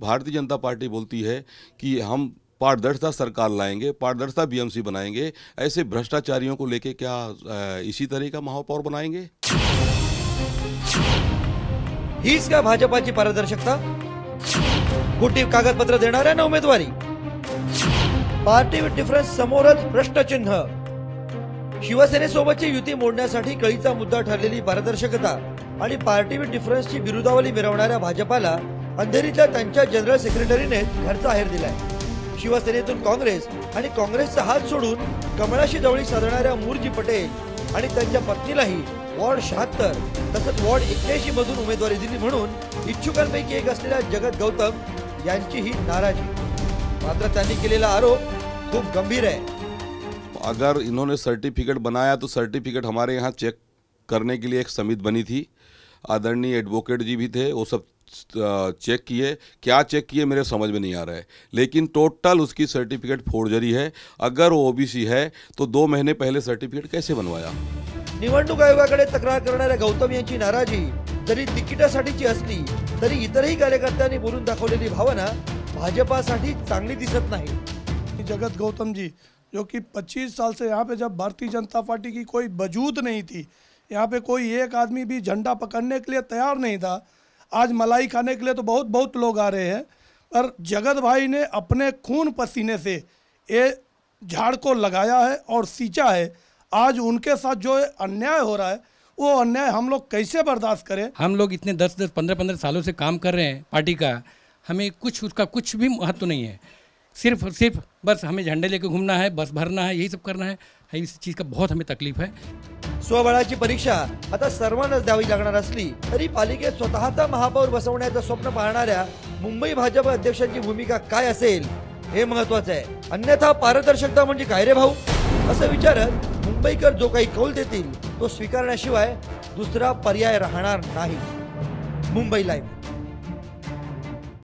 Bharatiya Janata party बोलती है कि हम पारदर्शिता सरकार लाएंगे, पारदर्शिता बीएमसी बनाएंगे, ऐसे भ्रष्टाचारियों को लेके क्या इसी तरह का महापौर बनाएंगे? हीच का भाजपाची पारदर्शकता? खोटी कागदपत्र देणाऱ्यांना उमेदवारी, पार्टी विथ डिफरन्स समोरच प्रश्नचिन्ह। शिवसेनेसोबतची युती मोडण्यासाठी कळीचा मुद्दा ठरलेली पारदर्शकता आणि पार्टी विथ डिफरन्सची विरोधावली मिरवणाऱ्या भाजपाला अंधेरीतल्या त्यांच्या जनरल सेक्रेटरीने घरचा आहेर दिलाय। शिवसेनेतून काँग्रेस आणि काँग्रेसचा हात सोडून कमळाशी जवळी साधणाऱ्या मूर्जी पटेल आणि त्यांच्या पत्नीलाही वॉर्ड 76 तसंच वॉर्ड 81 मधून उमेदवारी दिली म्हणून इच्छुकांपैकी एक असलेल्या जगत गौतम यांची ही नाराजी। मात्र त्यांनी केलेला आरोप खूप गंभीर है। अगर इन्होंने सर्टिफिकेट बनाया तो सर्टिफिकेट हमारे यहाँ चेक करने के लिए एक समिति बनी थी, आदरणीय एडवोकेट जी भी थे, वो सब चेक किए। क्या चेक किए मेरे समझ में नहीं आ रहा है, लेकिन टोटल उसकी सर्टिफिकेट फोर्जरी है। अगर वो ओबीसी है तो 2 महीने पहले सर्टिफिकेट कैसे बनवाया? निवडणूक आयोगाकडे तक्रार करणाऱ्या गौतम यांची नाराजी जरी तिकिटासाठीची असली तरी इतरही कार्यकर्त्यांनी बोलून दाखवलेली भावना भाजपासाठी चांगली दिसत नाही। जगत गौतम जी जो कि 25 साल से यहाँ पे जब भारतीय जनता पार्टी की कोई वजूद नहीं थी, यहाँ पे कोई एक आदमी भी झंडा पकड़ने के लिए तैयार नहीं था, आज मलाई खाने के लिए तो बहुत बहुत लोग आ रहे हैं। पर जगत भाई ने अपने खून पसीने से ये झाड़ को लगाया है और सींचा है। आज उनके साथ जो अन्याय हो रहा है वो अन्याय हम लोग कैसे बर्दाश्त करें? हम लोग इतने 10-10, 15-15 सालों से काम कर रहे हैं पार्टी का, हमें कुछ उसका कुछ भी महत्व नहीं है। सिर्फ बस हमें झंडे लेके घूमना है, बस भरना है, यही सब करना है। इस चीज़ का बहुत हमें तकलीफ है। स्वबळाची परीक्षा आता सर्वांनाच द्यावी लागणार असली तरी पालिकेत स्वतःचा महापौर बसवण्याचं स्वप्न पाहणाऱ्या मुंबई भाजप अध्यक्षांची भूमिका काय असेल हे महत्त्वाचं आहे। अन्यथा पारदर्शकता म्हणजे काय रे भाऊ असं विचारत मुंबईकर जो काही कौल देतील तो स्वीकारण्याशिवाय दुसरा पर्याय राहणार नाही। मुंबई लाईव्ह।